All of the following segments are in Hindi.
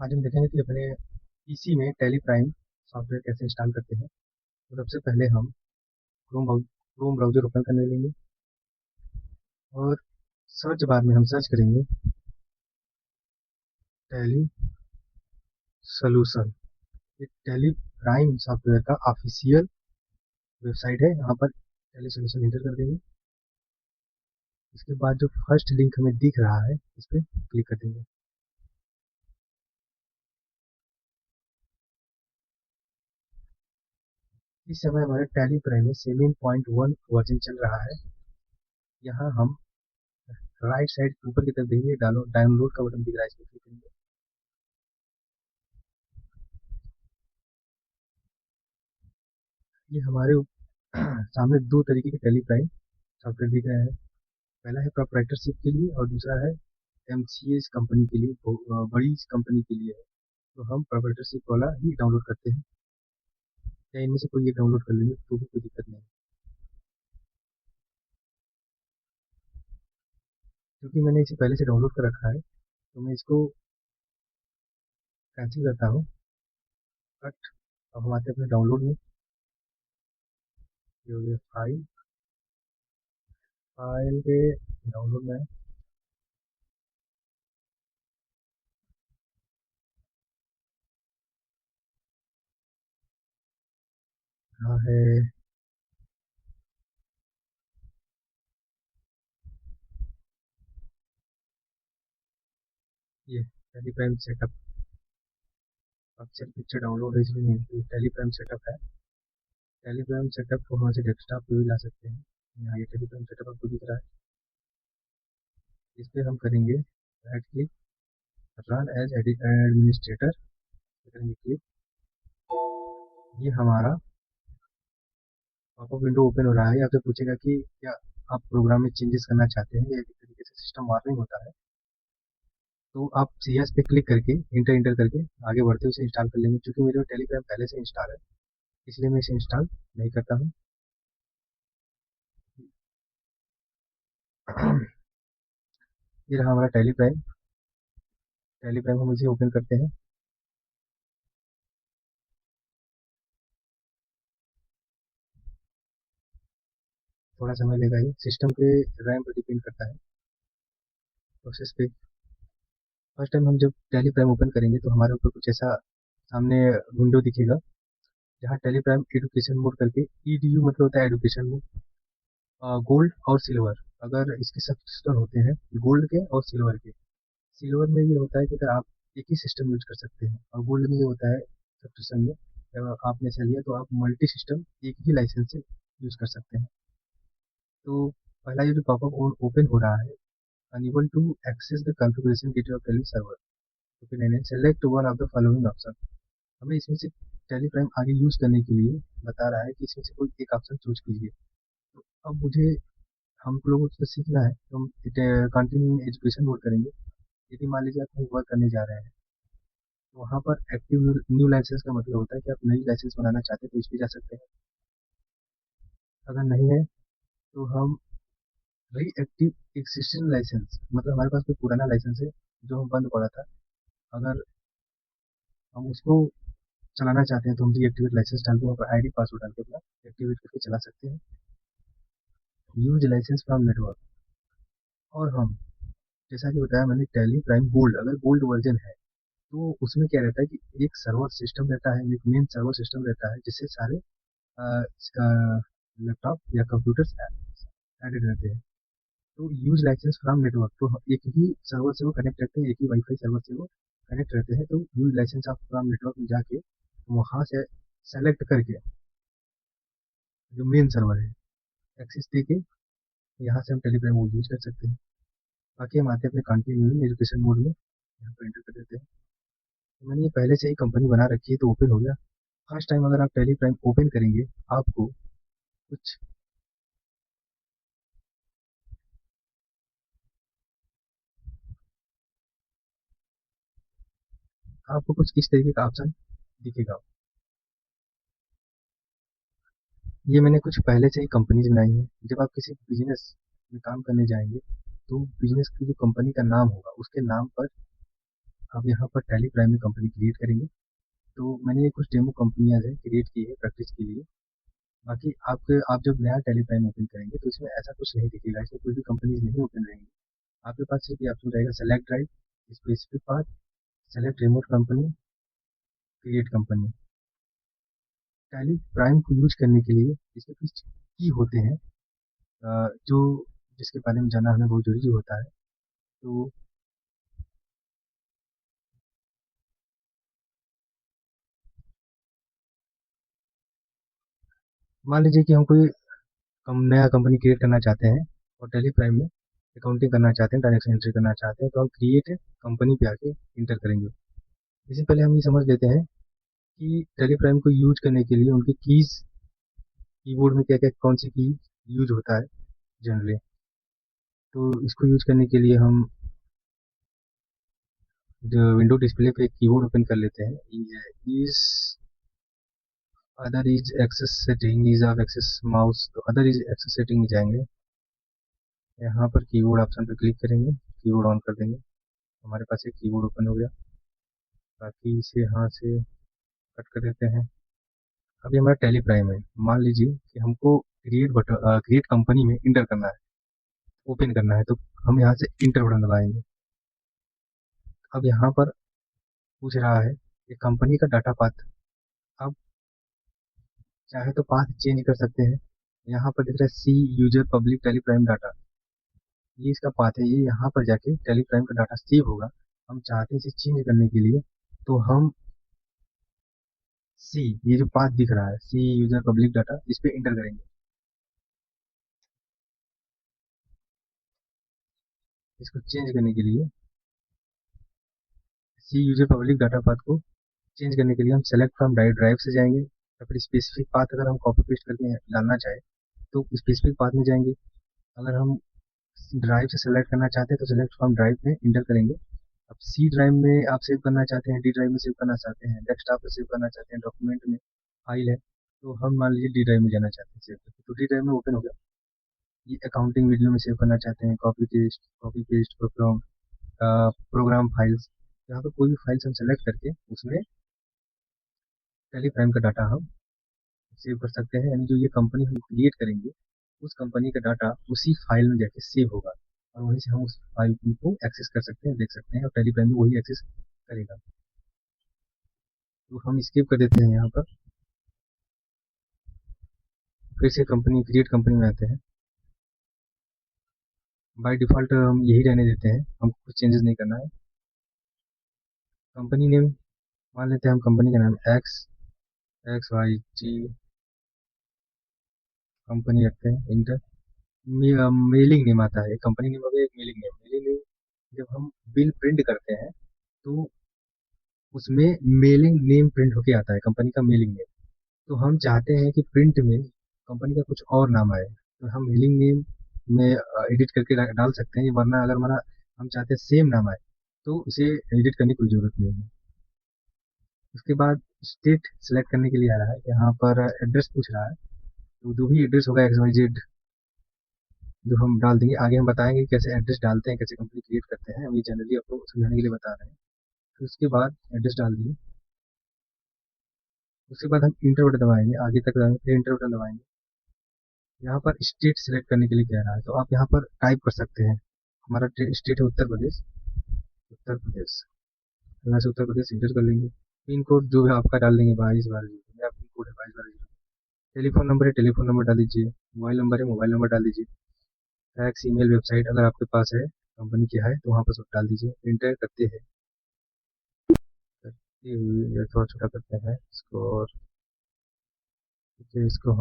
आज हम देखेंगे कि अपने पीसी में टैली प्राइम सॉफ्टवेयर कैसे इंस्टॉल करते हैं। तो सबसे पहले हम क्रोम ब्राउज़र ओपन करने लेंगे और सर्च बार में हम सर्च करेंगे टैली सॉल्यूशन। ये टैली प्राइम सॉफ्टवेयर का ऑफिशियल वेबसाइट है। यहाँ पर टैली सॉल्यूशन इंटर कर देंगे। इसके बाद जो फर्स्ट लिंक हमें दिख रहा है इस पर क्लिक कर देंगे। इस समय हमारे टैली प्राइम में 7.1 वर्जन चल रहा है। यहाँ हम राइट साइड ऊपर की तरफ देंगे, डाउनलोड का बटन दिख रहा है, इस पर क्लिक करेंगे। ये हमारे सामने दो तरीके के टैली प्राइम सॉफ्टवेयर दिख रहे हैं। पहला है प्रोप्राइटरशिप के लिए और दूसरा है एमसीएस कंपनी के लिए, बड़ी कंपनी के लिए है। तो हम प्रोप्राइटरशिप वाला ही डाउनलोड करते हैं, या इनमें से कोई एक डाउनलोड कर लेंगे तो भी कोई दिक्कत नहीं। क्योंकि मैंने इसे पहले से डाउनलोड कर रखा है तो मैं इसको कैंसिल करता हूँ। कट। अब हम आते हैं अपने डाउनलोड में। ये हो गया फाइल। फाइल के डाउनलोड में कहाँ है? ये टेलीग्राम सेटअप। अक्सर पिक्चर डाउनलोड है इसमें नहीं, ये टेलीग्राम सेटअप है। टेलीग्राम सेटअप को हम से डेस्कटॉप पे भी ला सकते हैं। यहाँ ये टेलीग्राम सेटअप आपको दिख रहा है, इस पर हम करेंगे right click, run as administrator करेंगे क्लिक। ये हमारा पॉपअप विंडो ओपन हो रहा है। आपसे पूछेगा कि क्या आप प्रोग्राम में चेंजेस करना चाहते हैं, या एक तरीके से सिस्टम वार्निंग होता है। तो आप सी एस पे क्लिक करके इंटर इंटर करके आगे बढ़ते हुए इसे इंस्टॉल कर लेंगे। क्योंकि मेरे टेलीग्राम पहले से इंस्टॉल है, इसलिए मैं इसे इंस्टॉल नहीं करता हूँ। ये रहा हमारा टेलीग्राम। टेलीग्राम हम इसे ओपन करते हैं। थोड़ा समय लेगा, ये सिस्टम के रैम पर डिपेंड करता है प्रोसेस पे। फर्स्ट टाइम हम जब टेलीग्राम ओपन करेंगे तो हमारे ऊपर कुछ ऐसा सामने विंडो दिखेगा, जहाँ टेलीग्राम एडुकेशन मोड करके, ईडीयू मतलब होता है एडुकेशन मोड, गोल्ड और सिल्वर। अगर इसके सब्सक्रिप्शन होते हैं गोल्ड के और सिल्वर के। सिल्वर में ये होता है कि अगर आप एक ही सिस्टम यूज कर सकते हैं, और गोल्ड में ये होता है सब्सक्रिप्शन में अगर आपने ऐसा लिया तो आप मल्टी सिस्टम एक ही लाइसेंस से यूज कर सकते हैं। तो पहला ये जो पॉपअप ओपन हो रहा है, unable to access the configuration gateway of Tally server, तो फिर मैंने select one of the following option. हमें इसमें से टेली प्राइम आगे यूज करने के लिए बता रहा है कि इसमें से कोई एक ऑप्शन चूज कीजिए। तो अब मुझे, हम लोगों को तो सीखना है तो हम कंटिन्यू एजुकेशन मोड करेंगे। यदि मान लीजिए आप कहीं वर्क करने जा रहे हैं तो वहाँ पर एक्टिव न्यू लाइसेंस का मतलब होता है कि आप नई लाइसेंस बनाना चाहते हैं तो इस पे जा सकते हैं। अगर नहीं है तो हम रीएक्टिव एक्सिस्टिंग लाइसेंस, मतलब हमारे पास कोई पुराना लाइसेंस है जो हम बंद पड़ा था, अगर हम उसको चलाना चाहते हैं तो हम रीएक्टिवेट लाइसेंस डाल के वहाँ पर आईडी पासवर्ड डाल के अपना एक्टिवेट करके चला सकते हैं। Use license from network. और हम, जैसा कि बताया मैंने, टैली प्राइम गोल्ड, अगर गोल्ड वर्जन है तो उसमें क्या रहता है कि एक सर्वर सिस्टम रहता है, एक मेन सर्वर सिस्टम रहता है जिससे सारे लैपटॉप या कंप्यूटर्स एडेड रहते हैं। तो यूज लाइसेंस फ्रॉम नेटवर्क, तो एक ही सर्वर से वो कनेक्ट रहते हैं, एक ही वाईफाई सर्वर से वो कनेक्ट रहते हैं। तो use license of from network में जाके वहाँ से सेलेक्ट करके जो मेन सर्वर है एक्सेस दे के यहाँ से हम टेलीग्राम मोड यूज कर सकते हैं। बाकी हम आते हैं अपने कंटिन्यू एजुकेशन मोड में, यहाँ पर एंटर कर देते हैं। तो मैंने ये पहले से ही कंपनी बना रखी है तो ओपन हो गया। फर्स्ट टाइम अगर आप टेलीग्राम ओपन करेंगे आपको कुछ आपको कुछ इस तरीके का ऑप्शन दिखेगा। ये मैंने कुछ पहले से ही कंपनीज बनाई है। जब आप किसी बिजनेस में काम करने जाएंगे तो बिजनेस की जो कंपनी का नाम होगा उसके नाम पर अब यहाँ पर टैली प्राइम में कंपनी क्रिएट करेंगे। तो मैंने ये कुछ डेमो कंपनियाँ हैं क्रिएट की है प्रैक्टिस के लिए। बाकी आप जब नया टैली प्राइम ओपन करेंगे तो इसमें ऐसा कुछ नहीं दिखेगा, इसमें कोई भी कंपनीज नहीं ओपन रहेंगी। आपके पास सिर्फ ये ऑप्शन रहेगा select drive, specific path, select remote company, create company. Tally prime को यूज करने के लिए इसमें कुछ की होते हैं जो जिसके बारे में जानना हमें बहुत जरूरी होता है। तो मान लीजिए कि हम कोई नया कंपनी क्रिएट करना चाहते हैं और टैली प्राइम में अकाउंटिंग करना चाहते हैं, ट्रांजेक्शन एंट्री करना चाहते हैं, तो हम क्रिएट कंपनी पे आके इंटर करेंगे। इससे पहले हम ये समझ लेते हैं कि टैली प्राइम को यूज करने के लिए उनकी कीज, कीबोर्ड में क्या क्या कौन सी की यूज होता है जनरली। तो इसको यूज करने के लिए हम जो विंडो डिस्प्ले पे कीबोर्ड ओपन कर लेते हैं। Ease other ease access setting, ease of access mouse, तो अदर इज एक्सेस सेटिंग में जाएंगे। यहाँ पर कीबोर्ड ऑप्शन पे क्लिक करेंगे, कीबोर्ड ऑन कर देंगे। हमारे पास एक कीबोर्ड ओपन हो गया। बाकी इसे यहाँ से कट कर देते हैं। अभी हमारा टैली प्राइम है। मान लीजिए कि हमको क्रिएट कंपनी में इंटर करना है, ओपन करना है, तो हम यहाँ से इंटर बटन दबाएंगे। अब यहाँ पर पूछ रहा है कि कंपनी का डाटा पाथ। अब चाहे तो पाथ चेंज कर सकते हैं। यहाँ पर दिख रहा है C user public Tally Prime data, ये इसका पाथ है। ये यहाँ पर जाके टेली प्राइम का डाटा सेव होगा। हम चाहते हैं इसे चेंज करने के लिए, तो हम सी, ये जो पाथ दिख रहा है सी यूजर पब्लिक डाटा, इस पे इंटर करेंगे। इसको चेंज करने के लिए सी यूजर पब्लिक डाटा पाथ को चेंज करने के लिए हम सेलेक्ट फ्रॉम ड्राइव से जाएंगे, या फिर स्पेसिफिक पाथ अगर हम कॉपी पेस्ट करके डालना चाहे तो स्पेसिफिक पाथ में जाएंगे। अगर हम ड्राइव से सेलेक्ट करना चाहते हैं तो सेलेक्ट फ्रॉम ड्राइव में इंटर करेंगे। अब सी ड्राइव में आप सेव करना चाहते हैं, डी ड्राइव में सेव करना चाहते हैं, डेस्कटॉप पे सेव करना चाहते हैं, डॉक्यूमेंट में फाइल है, तो हम मान लीजिए डी ड्राइव में जाना चाहते हैं सेव करके, तो डी ड्राइव में ओपन हो गया। ये अकाउंटिंग वीडियो में सेव करना चाहते हैं, कॉपी पेस्ट प्रोग्राम फाइल्स, यहाँ पर कोई भी फाइल्स हम सेलेक्ट करके उसमें टेली प्राइम का डाटा हम सेव कर सकते हैं। यानी जो ये कंपनी हम क्रिएट करेंगे उस कंपनी का डाटा उसी फाइल में जाके सेव होगा, और वहीं से हम उस फाइल को एक्सेस कर सकते हैं, देख सकते हैं, और टेली प्राइम में वही एक्सेस करेगा। तो हम स्किप कर देते हैं यहाँ पर, फिर से कंपनी क्रिएट कंपनी में आते हैं। बाय डिफ़ॉल्ट हम यही रहने देते हैं, हमको कुछ चेंजेस नहीं करना है। कंपनी नेम मान लेते हैं हम, कंपनी का नाम एक्स एक्स वाई जी कंपनी रखते हैं, इंटर। मेलिंग नेम आता है, एक कंपनी नेम हो गया, एक मेलिंग नेम। मेलिंग नेम जब हम बिल प्रिंट करते हैं तो उसमें मेलिंग नेम प्रिंट होके आता है, कंपनी का मेलिंग नेम। तो हम चाहते हैं कि प्रिंट में कंपनी का कुछ और नाम आए, तो हम मेलिंग नेम में एडिट करके डाल सकते हैं, वरना अगर हमारा हम चाहते हैं सेम नाम आए तो इसे एडिट करने की कोई ज़रूरत नहीं है। उसके बाद स्टेट सेलेक्ट करने के लिए आ रहा है, यहाँ पर एड्रेस पूछ रहा है, तो जो भी एड्रेस होगा एक्स वाई जेड जो हम डाल देंगे। आगे हम बताएंगे कि कैसे एड्रेस डालते हैं, कैसे कंपनी क्रिएट करते हैं, हम ये जनरली आपको समझाने के लिए बता रहे हैं। फिर उसके बाद एड्रेस डाल दिए। उसके बाद हम इंटर बटन दबाएंगे, आगे तक जाएंगे, फिर इंटर बटन दबाएंगे। यहाँ पर स्टेट सेलेक्ट करने के लिए कह रहा है, तो आप यहाँ पर टाइप कर सकते हैं। हमारा स्टेट है उत्तर प्रदेश, उत्तर प्रदेश, यहाँ से उत्तर प्रदेश इंटर कर लेंगे। पिन कोड जो है आपका डाल देंगे 2212, मेरा पिन कोड है 2212। टेलीफोन नंबर है, टेलीफोन नंबर डाल दीजिए। मोबाइल नंबर है, मोबाइल नंबर डाल दीजिए। फैक्स, ईमेल, वेबसाइट अगर आपके पास है कंपनी की है तो वहाँ पर सब डाल दीजिए। इंटर करते हैं, करते हुए थोड़ा छोटा करते हैं इसको, और इसको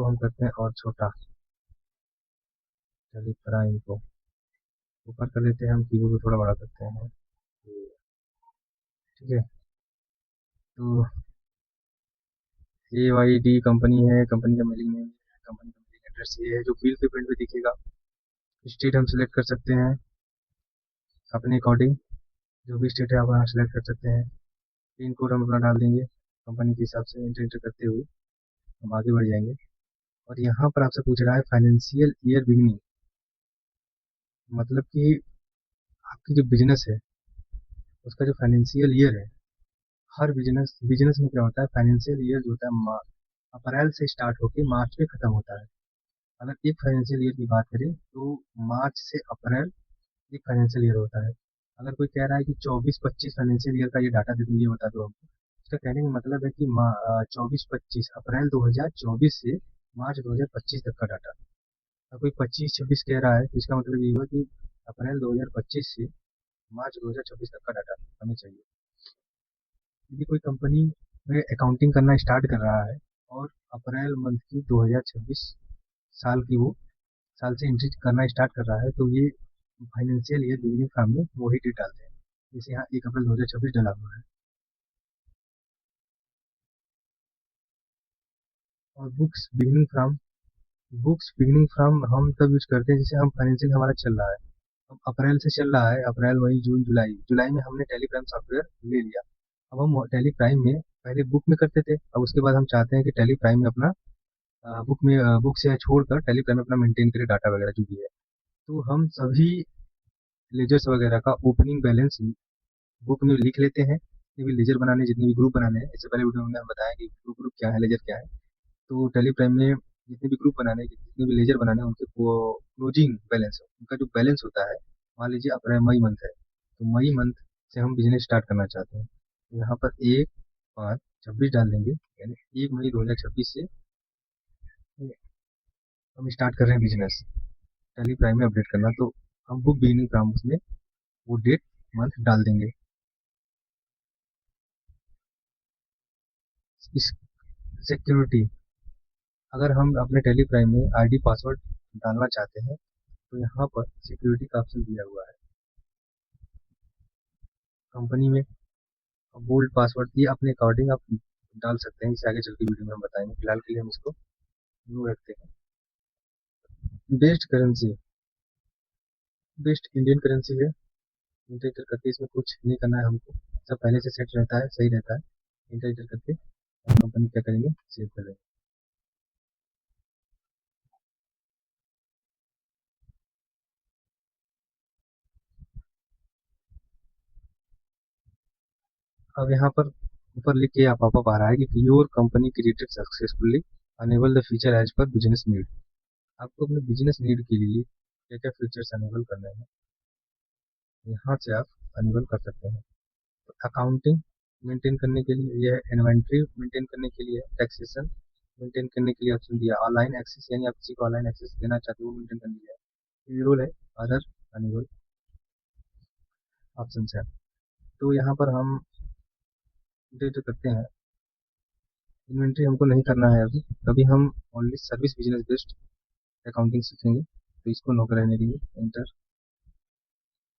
हम करते हैं और छोटा, चलिए प्राइम को ऊपर कर लेते हैं, हम कीबोर्ड को थोड़ा बड़ा करते हैं। ठीक है, तो ए वाई डी कंपनी है, कंपनी का मेलिंग नेम है, कंपनी का मेलिंग एड्रेस ये है जो बिल पे प्रिंट पे दिखेगा। स्टेट हम सेलेक्ट कर सकते हैं अपने अकॉर्डिंग, जो भी स्टेट है आप यहाँ सेलेक्ट कर सकते हैं। पिन कोड हम अपना डाल देंगे कंपनी के हिसाब से। इंटर इंटर करते हुए हम आगे बढ़ जाएंगे, और यहाँ पर आपसे पूछ रहा है फाइनेंशियल ईयर बिगनिंग। मतलब कि आपकी जो बिजनेस है उसका जो फाइनेंशियल ईयर है, हर बिजनेस बिजनेस में क्या होता है, फाइनेंशियल ईयर जो होता है अप्रैल से स्टार्ट होकर मार्च में खत्म होता है। अगर एक फाइनेंशियल ईयर की बात करें तो मार्च से अप्रैल एक फाइनेंशियल ईयर होता है। अगर कोई कह रहा है कि 24-25 फाइनेंशियल ईयर का ये डाटा दे दो, ये बता दो हमको, इसका कहने का मतलब है कि 24-25 अप्रैल 2024 से मार्च 2025 तक का डाटा। अगर कोई 25-26 कह रहा है तो इसका मतलब ये हुआ कि अप्रैल 2025 से मार्च 2026 तक का डाटा हमें चाहिए। यदि कोई कंपनी में अकाउंटिंग करना स्टार्ट कर रहा है और अप्रैल मंथ की 2026 साल की वो साल से एंट्री करना स्टार्ट कर रहा है, तो ये फाइनेंशियल ईयर बिगिनिंग फ्रॉम में वही डेट डालते हैं। जैसे यहाँ 1 अप्रैल 2026 डला हुआ है। और बुक्स बिगिनिंग फ्रॉम हम तब यूज करते हैं जैसे हम फाइनेंशियल हमारा चल रहा है। अब अप्रैल से चल रहा है, अप्रैल मई जून जुलाई, जुलाई में हमने टेली प्राइम सॉफ्टवेयर ले लिया। अब हम टेली प्राइम में पहले बुक में करते थे, अब उसके बाद हम चाहते हैं कि टेली प्राइम में अपना बुक से छोड़कर टेली प्राइम में अपना मेंटेन करें डाटा वगैरह जो भी है। तो हम सभी लेजर्स वगैरह का ओपनिंग बैलेंस बुक में लिख लेते हैं। जितने भी लेजर बनाने, जितने भी ग्रुप बनाने हैं, इससे पहले वीडियो में हम बताया कि ग्रुप क्या है, लेजर क्या है। तो टेलीप्राइम में जितने भी ग्रुप बनाने हैं, जितने भी लेजर बनाने हैं, उनके क्लोजिंग बैलेंस उनका जो बैलेंस होता है, मान लीजिए अप्रैल मई मंथ है तो मई मंथ से हम बिजनेस स्टार्ट करना चाहते हैं, तो यहाँ पर 1/5/26 डाल देंगे, यानी 1 मई 2026 से हम स्टार्ट कर रहे हैं बिजनेस टेलीप्राइम में अपडेट करना। तो हम बुक बिगिनिंग फ्रॉम उसमें वो डेट मंथ डाल देंगे। इस सिक्योरिटी, अगर हम अपने टेलीप्राइम में आईडी पासवर्ड डालना चाहते हैं तो यहाँ पर सिक्योरिटी का ऑप्शन दिया हुआ है कंपनी में। बोल्ड पासवर्ड ये अपने अकॉर्डिंग आप डाल सकते हैं, इसे आगे चल के वीडियो में हम बताएंगे। फिलहाल के लिए हम इसको न्यू रखते हैं। Based currency, best Indian currency है। इंटर इंटर करके इसमें कुछ नहीं करना है हमको, सब पहले से सेट रहता है, सही रहता है। इंटर इंटर करके कंपनी क्या करेंगे, सेव कर लेंगे। अब यहाँ पर ऊपर लिख के आप पॉपअप आ रहा है कि your company created successfully, enable the feature as per business need. आपको अपने बिजनेस नीड के लिए क्या क्या फीचर्स अनेबल करने हैं, यहाँ से आप अनेबल कर सकते हैं। तो अकाउंटिंग मेंटेन करने के लिए यह, इन्वेंट्री मेंटेन करने के लिए, टैक्सेशन मेंटेन करने के लिए ऑप्शन दिया, ऑनलाइन एक्सेस यानी आप किसी को ऑनलाइन एक्सेस देना चाहते हो वो मेंटेन करने के लिए रोल है, अदर अनेबल ऑप्शन है। तो यहाँ पर हम डेट करते हैं। इन्वेंट्री हमको नहीं करना है अभी, अभी हम only service business based accounting सीखेंगे, तो इसको नो रहने देंगे, इंटर।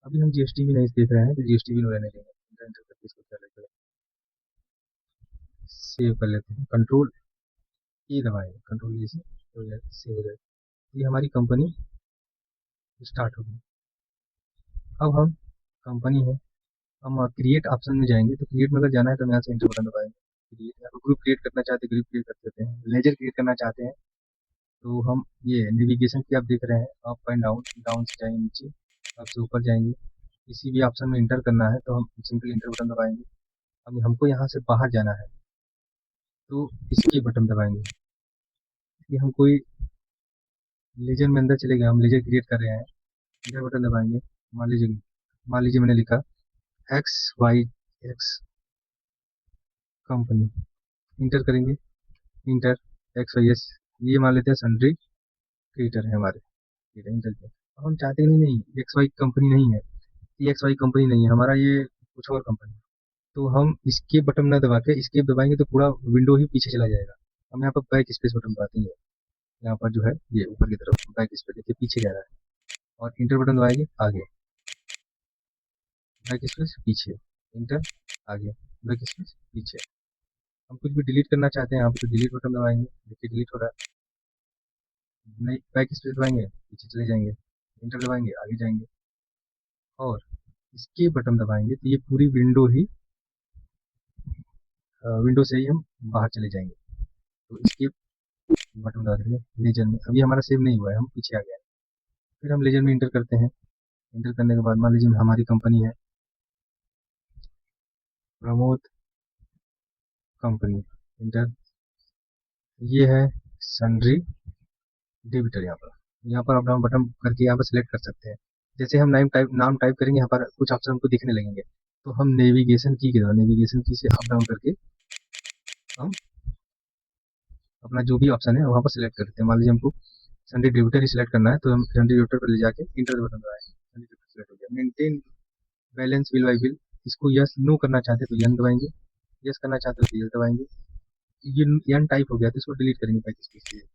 अभी हम जीएसटी भी नहीं देख रहे हैं तो जीएसटी भी नो रहने देंगे, इंटर इंटर करके इसको क्या लेकर सेव कर लेते हैं। कंट्रोल ई दबाएंगे, कंट्रोल ई से तो ये सेव हो जाएगा। ये हमारी कंपनी स्टार्ट होगी। अब हम कंपनी है, हम क्रिएट ऑप्शन में जाएंगे, तो क्रिएट में अगर जाना है तो हम यहाँ से इंटर बटन दबाएंगे। क्रिएट, या ग्रुप क्रिएट करना चाहते हैं ग्रुप क्रिएट कर सकते हैं। लेजर क्रिएट करना चाहते हैं तो हम ये नेविगेशन की आप देख रहे हैं, अप एंड डाउन, डाउन से जाएंगे नीचे, अप से ऊपर जाएंगे। किसी भी ऑप्शन में इंटर करना है तो हम सिंपल इंटर बटन दबाएंगे। अब हमको यहाँ से बाहर जाना है तो इसकी बटन दबाएंगे। कि हम कोई लेजर में अंदर चले गए, हम लेजर क्रिएट कर रहे हैं, इंटर बटन दबाएंगे। मान लीजिए मैंने लिखा XYX कंपनी, इंटर करेंगे, इंटर XYS, ये मान लेते हैं सन्ड्री क्रिएटर है हमारे, ठीक है, इंटर किया। अब हम चाहते नहीं, नहीं एक्स वाई कंपनी नहीं है, ये एक्स वाई कंपनी नहीं है हमारा, ये कुछ और कंपनी। तो हम इसके बटन न दबा के इसके दबाएंगे तो पूरा विंडो ही पीछे चला जाएगा। हम यहाँ पर बैक स्पेस बटन दबाते हैं, यहाँ पर जो है ये ऊपर की तरफ बैक स्पेस, देखिए पीछे जा रहा है, और इंटर बटन दबाएंगे आगे, बैक स्पेस पीछे, इंटर आगे, बैक स्पेस पीछे। हम कुछ भी डिलीट करना चाहते हैं यहाँ पर तो डिलीट बटन दबाएंगे, देखिए डिलीट हो रहा है। नहीं, बैक स्पेस दबाएंगे पीछे चले जाएंगे, इंटर दबाएंगे आगे जाएंगे, और इसके बटन दबाएंगे तो ये पूरी विंडो ही विंडो से ही हम बाहर चले जाएंगे। तो इसके बटन दबा देंगे लेजर में, अभी हमारा सेव नहीं हुआ है, हम पीछे आ गए हैं। फिर हम लेजर में इंटर करते हैं, इंटर करने के बाद मान लीजिए हमारी कंपनी है प्रमोद कंपनी, इंटर। ये है सन्ड्री डेबिटर। यहाँ पर आप डाउन बटन करके यहाँ पर सिलेक्ट कर सकते हैं। जैसे हम नाम टाइप करेंगे, यहाँ पर कुछ ऑप्शन हमको दिखने लगेंगे, तो हम नेविगेशन की के द्वारा नेविगेशन की से अप डाउन करके हम अपना जो भी ऑप्शन है वहाँ पर सिलेक्ट करते हैं। मान लीजिए हमको सन्ड्री डेबिटर ही सिलेक्ट करना है, तो हम सन्ड्री डेबिटर पर ले जाके इंटर बटन दबाएंगे, सन्ड्री डेबिटर सिलेक्ट हो गया। Maintain balance bill by bill, इसको यस नो करना चाहते हैं तो यन दबाएंगे, यस करना चाहते हो तो यस दबाएंगे। ये यन टाइप हो गया तो इसको डिलीट करेंगे पैकेज के लिए।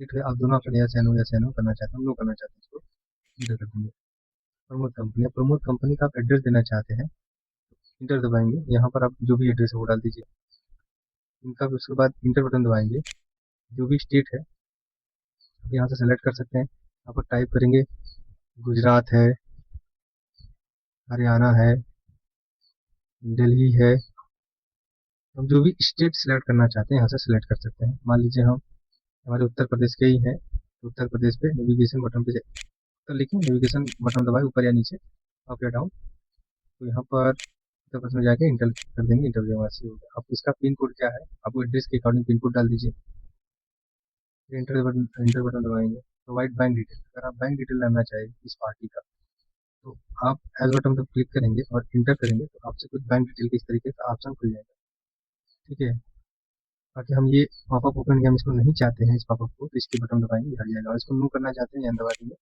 ठीक है, आप दोनों ऑप्शन यस या नो करना चाहते हैं, नो करना चाहते हैं इसको इंटर कर देंगे। प्रमोद कंपनी का आप एड्रेस देना चाहते हैं, इंटर दबाएंगे। यहाँ पर आप जो भी एड्रेस है वो डाल दीजिए इनका। उसके बाद इंटर बटन दबाएंगे। जो भी स्टेट है आप यहाँ से सेलेक्ट कर सकते हैं। यहाँ पर टाइप करेंगे गुजरात है, हरियाणा है, दिल्ली है। हम जो भी स्टेट सेलेक्ट करना चाहते हैं यहाँ से सेलेक्ट कर सकते हैं। मान लीजिए हम हमारे उत्तर प्रदेश के ही हैं, तो उत्तर प्रदेश पे नेविगेशन बटन पे तो लिखें, नेविगेशन बटन दबाए ऊपर या नीचे, अप या डाउन, तो यहाँ पर उत्तर प्रदेश में जाके इंटर कर देंगे। इंटर हो गया। अब इसका पिन कोड क्या है, आपको एड्रेस के अकॉर्डिंग पिन कोड डाल दीजिए। इंटर बटन दबाएंगे। प्रोवाइड बैंक डिटेल, अगर आप बैंक डिटेल डालना चाहिए इस पार्टी का, तो आप एज बटन पर क्लिक करेंगे और इंटर करेंगे, तो आपसे कुछ बैंक डिटेल के इस तरीके का ऑप्शन खुल जाएगा। ठीक है, ताकि हम ये पॉपअप ओपन किया, हम इसको नहीं चाहते हैं इस पॉपअप को, तो इसके बटन दबाएंगे, हट जाएगा। और इसको नो करना चाहते हैं, दबा देंगे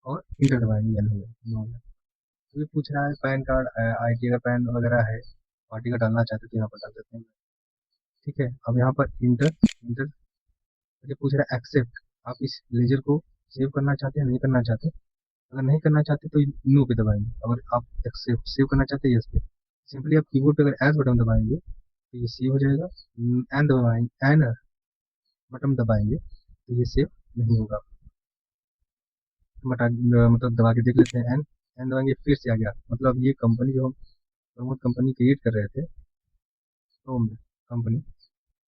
और इंटर दबाएंगे, नो। तो ये पूछ रहा है पैन कार्ड, आईटी का पैन वगैरह है, पार्टी का डालना चाहते हैं तो यहाँ पर डाल देते हैं। ठीक है, अब यहाँ पर इंटर इंटर, ये पूछ रहा है एक्सेप्ट, आप इस लेजर को सेव करना चाहते हैं, नहीं करना चाहते। अगर नहीं करना चाहते तो नो पे दबाएंगे, अगर आप एक्सेप्ट सेव करना चाहते हैं यस पे। सिंपली आप कीबोर्ड पे अगर एज बटन दबाएंगे तो ये सेव हो जाएगा। एन दबाएंगे, एन बटन दबाएंगे तो ये सेव नहीं होगा। मतलब दबा के देख लेते हैं, एन एन दबाएंगे फिर से आ गया। मतलब ये कंपनी जो हम प्रमोद कंपनी क्रिएट कर रहे थे, क्रोम कंपनी,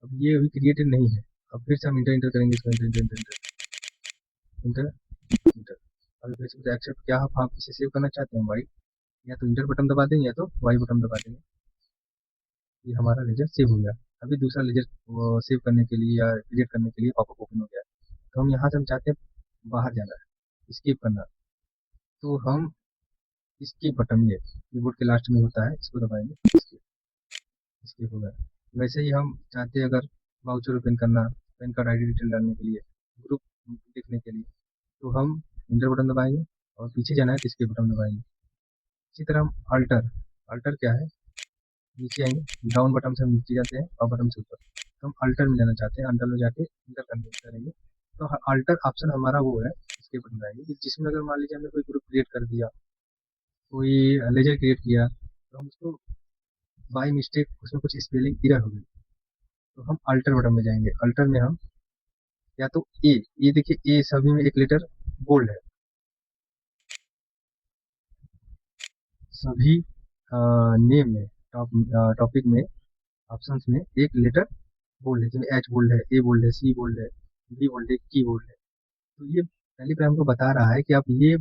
अब ये अभी क्रिएटेड नहीं है। अब फिर से हम इंटर इंटर करेंगे इसको, inter inter inter inter inter. अभी फिर से एक्सेप्ट, क्या आप इसे सेव करना चाहते हैं वाई, या तो इंटर बटन दबा देंगे या तो वाई बटन दबा देंगे। ये हमारा लेजर सेव हो गया। अभी दूसरा लेजर सेव करने के लिए या क्रिएट करने के लिए पॉपअप ओपन हो गया। तो हम यहाँ से हम चाहते हैं बाहर जाना है, स्किप करना, तो हम स्किप बटन, ये कीबोर्ड के लास्ट में होता है, इसको दबाएंगे, स्किप हो गया। वैसे ही हम चाहते हैं अगर वाउचर ओपन करना, पैन कार्ड आईडी डिटेल डालने के लिए, ग्रुप देखने के लिए, तो हम इंटर बटन दबाएंगे और पीछे जाना है तो स्किप बटन दबाएंगे। इसी तरह हम अल्टर, अल्टर क्या है, नीचे आएंगे, डाउन बटन से हम नीचे जाते हैं और बटन से ऊपर, तो हम अल्टर में जाना चाहते हैं, अल्टर में जाके इंटर करेंगे। तो अल्टर ऑप्शन हमारा वो है, इसके बटन आएंगे जिसमें अगर मान लीजिए हमने कोई ग्रुप क्रिएट कर दिया, कोई लेजर क्रिएट किया, तो हम उसको बाई मिस्टेक उसमें कुछ स्पेलिंग एरर हो गई, तो हम अल्टर बटन में जाएंगे। अल्टर में हम या तो ए, ये देखिए ए सभी में एक लेटर बोल्ड है, सभी नेम में, टॉपिक में, ऑप्शंस में एक लेटर बोल्ड है, जिसमें एच बोल्ड है, ए बोल्ड है, सी बोल्ड है, बी बोल्ड है, की बोल्ड है। तो ये पहले पे हमको बता रहा है कि आप ये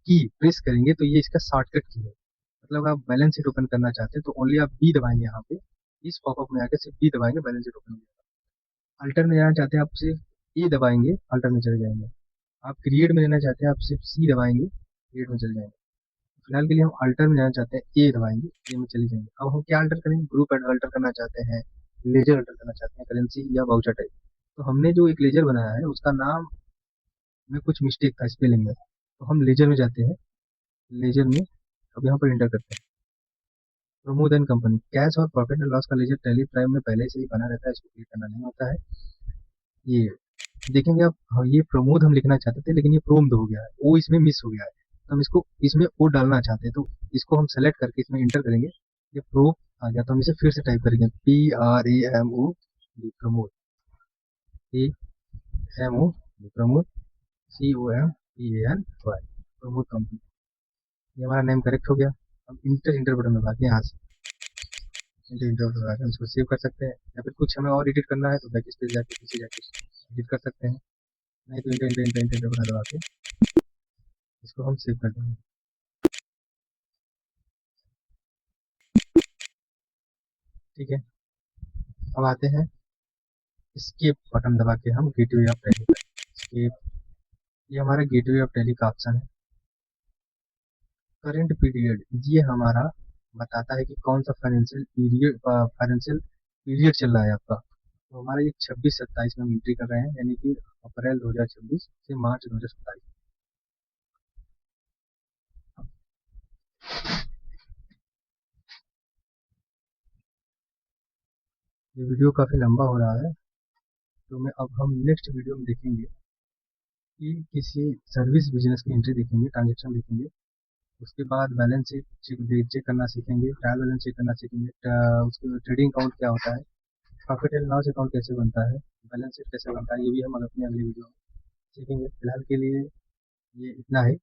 की प्रेस करेंगे तो ये इसका शॉर्टकट की है। मतलब आप बैलेंस शीट ओपन करना चाहते हैं तो ओनली आप बी दबाएंगे, यहाँ पे इस पॉपअप में आकर सिर्फ बी दबाएंगे, बैलेंस शीट ओपन हो जाएगा। अल्टर में जाना चाहते हैं आप सिर्फ ए दबाएंगे, अल्टर में चले जाएंगे। आप क्रिएट में लेना चाहते हैं आप सिर्फ सी दबाएंगे, क्रिएट में चले जाएंगे। फिलहाल के लिए हम अल्टर में जाना चाहते हैं, ए दबाएंगे, ए में चले जाएंगे। अब हम क्या अल्टर करेंगे, ग्रुप अल्टर करना चाहते हैं, लेजर अल्टर करना चाहते हैं, करेंसी या वाउचर टाइप। तो हमने जो एक लेजर बनाया है उसका नाम में कुछ मिस्टेक था स्पेलिंग में, तो हम लेजर में जाते हैं, लेजर में अब यहाँ पर इंटर करते हैं प्रमोद एंड कंपनी। कैश और प्रॉफिट एंड लॉस का लेजर टैली प्राइम में पहले से ही बना रहता है, इसको क्लिक करना नहीं होता है। ये देखेंगे आप, हाँ, ये प्रमोद हम लिखना चाहते थे लेकिन ये प्रोम्द हो गया है, वो इसमें मिस हो गया है, तो हम इसको इसमें ओ डालना चाहते हैं, तो इसको हम सेलेक्ट करके इसमें इंटर करेंगे, ये प्रो आ गया। तो हम इसे फिर से टाइप करेंगे, PRAMO, Pramod, A M O Pramod, COMPANY, Pramod company. ये हमारा नेम करेक्ट हो गया। अब इंटर इंटर बटन दबा के यहाँ से इंटर इंटर बटन दबा के हम इसको सेव कर सकते हैं, या फिर कुछ हमें और एडिट करना है तो बैक स्पेस जाके पीछे जाके एडिट कर सकते हैं, नहीं तो inter inter inter inter button दबा के इसको हम सेव कर देंगे। ठीक है, अब आते हैं एस्केप बटन दबा के हम गेटवे ऑफ टैली पर एस्केप। ये हमारा गेटवे ऑफ टैली का ऑप्शन है। करंट पीरियड ये हमारा बताता है कि कौन सा फाइनेंशियल पीरियड चल रहा है आपका। तो हमारा ये 26-27 में हम एंट्री कर रहे हैं, यानी कि अप्रैल 2026 से मार्च 2027। ये वीडियो काफ़ी लंबा हो रहा है, तो अब हम नेक्स्ट वीडियो में देखेंगे कि किसी सर्विस बिजनेस की एंट्री देखेंगे, ट्रांजेक्शन देखेंगे। उसके बाद बैलेंस शीट चेक करना सीखेंगे, ट्रायल बैलेंस चेक करना सीखेंगे, उसके ट्रेडिंग अकाउंट क्या होता है, प्रॉफिट एंड लॉस अकाउंट कैसे बनता है, बैलेंस शीट कैसे बनता है, ये भी हम अपने अगले वीडियो में सीखेंगे। फिलहाल के लिए ये इतना है।